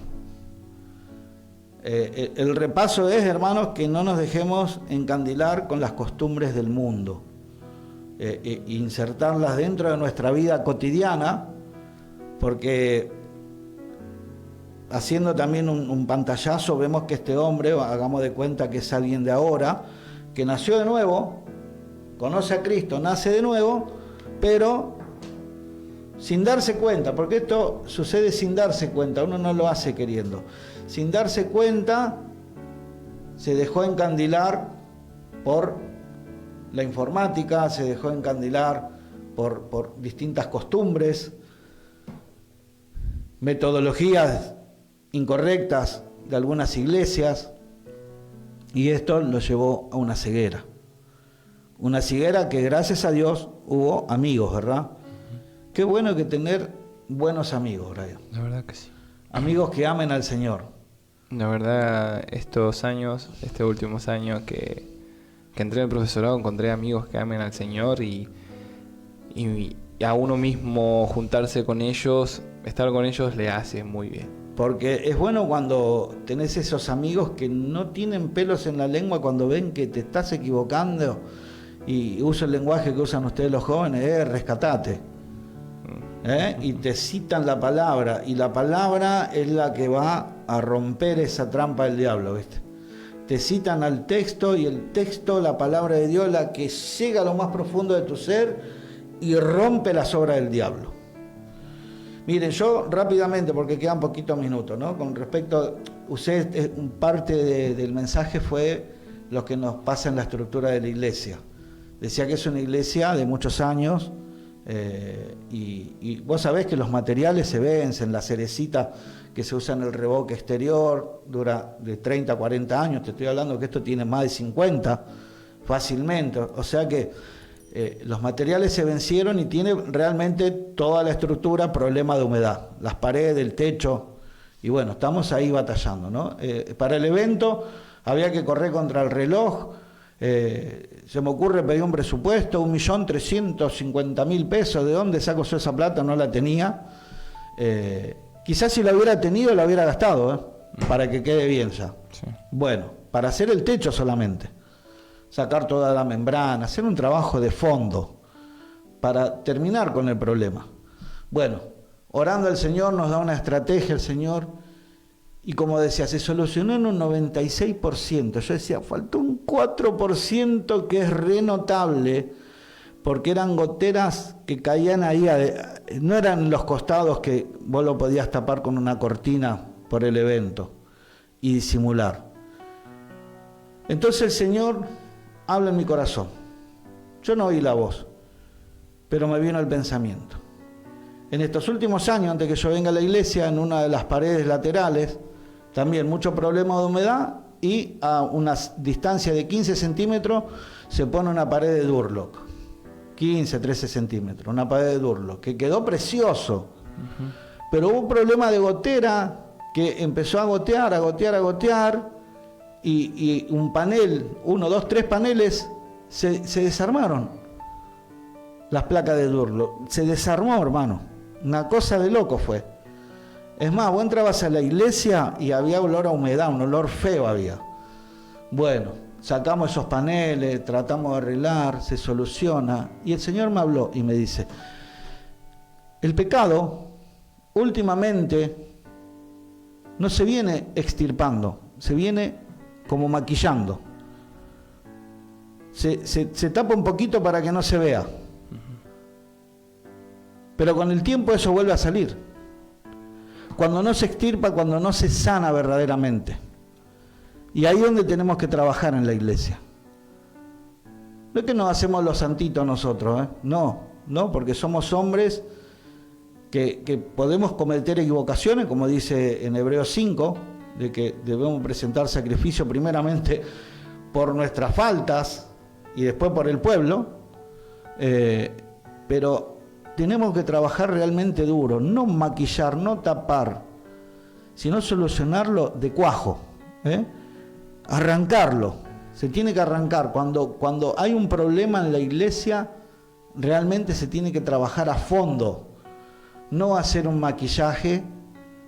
El repaso es, hermanos, que no nos dejemos encandilar con las costumbres del mundo. Insertarlas dentro de nuestra vida cotidiana, porque haciendo también un pantallazo, vemos que este hombre, hagamos de cuenta que es alguien de ahora, que nació de nuevo, conoce a Cristo, nace de nuevo, pero sin darse cuenta, porque esto sucede sin darse cuenta, uno no lo hace queriendo. Sin darse cuenta, se dejó encandilar por la informática, se dejó encandilar por distintas costumbres, metodologías incorrectas de algunas iglesias, y esto lo llevó a una ceguera. Una ceguera que gracias a Dios hubo amigos, ¿verdad? Qué bueno que tener buenos amigos, Brian. La verdad que sí. Amigos que amen al Señor. La verdad, estos últimos años que entré en el profesorado, encontré amigos que amen al Señor y a uno mismo juntarse con ellos, estar con ellos le hace muy bien. Porque es bueno cuando tenés esos amigos que no tienen pelos en la lengua cuando ven que te estás equivocando, y uso el lenguaje que usan ustedes los jóvenes, rescatate. Y te citan la palabra, y la palabra es la que va a romper esa trampa del diablo, ¿viste? Te citan al texto, y el texto, la palabra de Dios, la que llega a lo más profundo de tu ser y rompe las obras del diablo. Miren, yo rápidamente, porque quedan poquitos minutos, ¿no? Con respecto, usted, parte del mensaje fue lo que nos pasa en la estructura de la iglesia. Decía que es una iglesia de muchos años, y vos sabés que los materiales se vencen, la cerecita que se usa en el revoque exterior dura de 30 a 40 años, te estoy hablando que esto tiene más de 50 fácilmente, o sea que los materiales se vencieron y tiene realmente toda la estructura problema de humedad, las paredes, el techo, y bueno, estamos ahí batallando, ¿no? Para el evento había que correr contra el reloj. Se me ocurre pedir un presupuesto, 1.350.000 pesos. ¿De dónde saco yo esa plata? No la tenía. Quizás si la hubiera tenido, la hubiera gastado, para que quede bien ya. Sí. Bueno, para hacer el techo solamente, sacar toda la membrana, hacer un trabajo de fondo para terminar con el problema. Bueno, orando al Señor, nos da una estrategia el Señor. Y como decía, se solucionó en un 96%. Yo decía, faltó un 4% que es re notable, porque eran goteras que caían ahí, no eran los costados que vos lo podías tapar con una cortina por el evento y disimular. Entonces el Señor habla en mi corazón. Yo no oí la voz, pero me vino el pensamiento. En estos últimos años, antes que yo venga a la iglesia, en una de las paredes laterales, también mucho problema de humedad, y a una distancia de 15 centímetros se pone una pared de Durlock. 15, 13 centímetros, una pared de Durlock, que quedó precioso. Pero hubo un problema de gotera que empezó a gotear, y un panel, 1, 2, 3 paneles, se desarmaron. Las placas de Durlock. Se desarmó, hermano. Una cosa de loco fue. Es más, vos entrabas a la iglesia y había olor a humedad, un olor feo había. Bueno, sacamos esos paneles, tratamos de arreglar, se soluciona. Y el Señor me habló y me dice, el pecado últimamente no se viene extirpando, se viene como maquillando. Se tapa un poquito para que no se vea. Pero con el tiempo eso vuelve a salir. Cuando no se extirpa, cuando no se sana verdaderamente. Y ahí es donde tenemos que trabajar en la iglesia. No es que nos hacemos los santitos nosotros, no, porque somos hombres que podemos cometer equivocaciones, como dice en Hebreos 5, de que debemos presentar sacrificio primeramente por nuestras faltas y después por el pueblo, pero tenemos que trabajar realmente duro, no maquillar, no tapar, sino solucionarlo de cuajo, arrancarlo. Se tiene que arrancar. Cuando hay un problema en la iglesia, realmente se tiene que trabajar a fondo, no hacer un maquillaje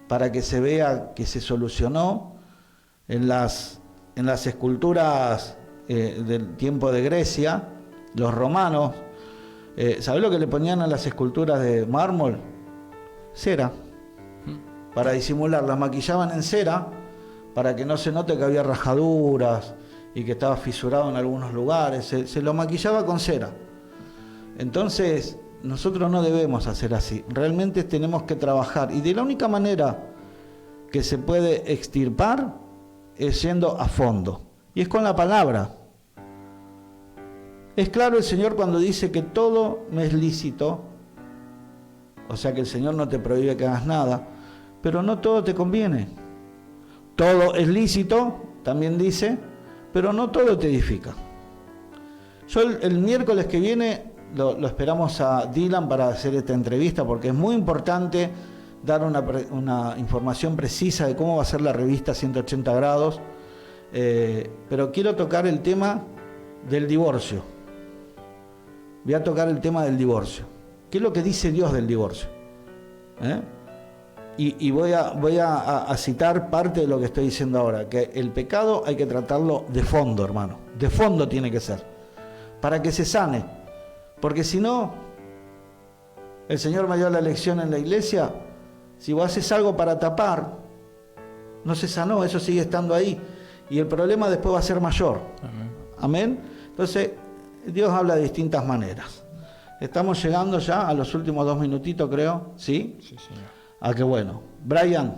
para que se vea que se solucionó. En las esculturas del tiempo de Grecia, los romanos, ¿sabés lo que le ponían a las esculturas de mármol? Cera, para disimular. Las maquillaban en cera para que no se note que había rajaduras y que estaba fisurado en algunos lugares. Se lo maquillaba con cera. Entonces, nosotros no debemos hacer así. Realmente tenemos que trabajar. Y de la única manera que se puede extirpar es yendo a fondo. Y es con la palabra. Es claro el Señor cuando dice que todo me es lícito. O sea que el Señor no te prohíbe que hagas nada, pero no todo te conviene. Todo es lícito, también dice, pero no todo te edifica. Yo el miércoles que viene lo esperamos a Dylan para hacer esta entrevista, porque es muy importante dar una información precisa de cómo va a ser la revista 180 grados, pero quiero tocar el tema del divorcio. Voy a tocar el tema del divorcio. ¿Qué es lo que dice Dios del divorcio? Y voy a citar parte de lo que estoy diciendo ahora, que el pecado hay que tratarlo de fondo, hermano. De fondo tiene que ser, para que se sane. Porque si no, el Señor me dio la lección en la iglesia, si vos haces algo para tapar, no se sanó, eso sigue estando ahí. Y el problema después va a ser mayor. Amén. Amén. Entonces, Dios habla de distintas maneras. Estamos llegando ya a los últimos 2 minutitos, creo. ¿Sí? Sí, señor. Ah, qué bueno. Brian,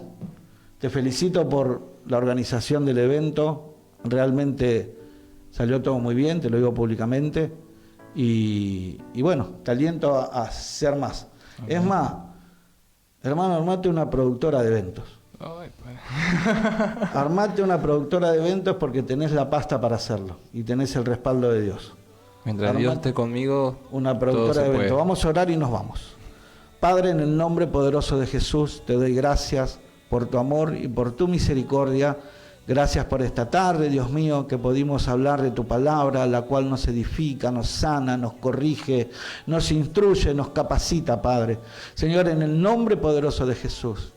te felicito por la organización del evento. Realmente salió todo muy bien, te lo digo públicamente. Y bueno, te aliento a hacer más. Okay. Es más, hermano, armate una productora de eventos. Ay, pues. Armate una productora de eventos porque tenés la pasta para hacerlo y tenés el respaldo de Dios. Mientras Dios esté conmigo, una productora de eventos. Vamos a orar y nos vamos. Padre, en el nombre poderoso de Jesús, te doy gracias por tu amor y por tu misericordia. Gracias por esta tarde, Dios mío, que pudimos hablar de tu palabra, la cual nos edifica, nos sana, nos corrige, nos instruye, nos capacita, Padre. Señor, en el nombre poderoso de Jesús,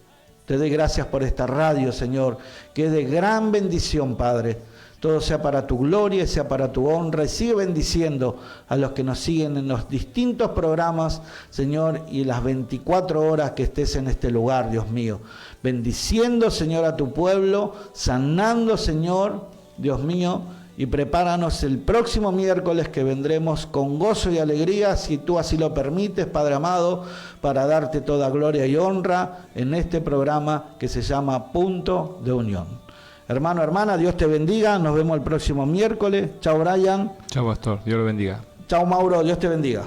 te doy gracias por esta radio, Señor, que es de gran bendición, Padre. Todo sea para tu gloria y sea para tu honra. Y sigue bendiciendo a los que nos siguen en los distintos programas, Señor, y las 24 horas que estés en este lugar, Dios mío. Bendiciendo, Señor, a tu pueblo, sanando, Señor, Dios mío, y prepáranos el próximo miércoles que vendremos con gozo y alegría, si tú así lo permites, Padre amado, para darte toda gloria y honra en este programa que se llama Punto de Unión. Hermano, hermana, Dios te bendiga. Nos vemos el próximo miércoles. Chao, Brian. Chao, pastor. Dios lo bendiga. Chao, Mauro. Dios te bendiga.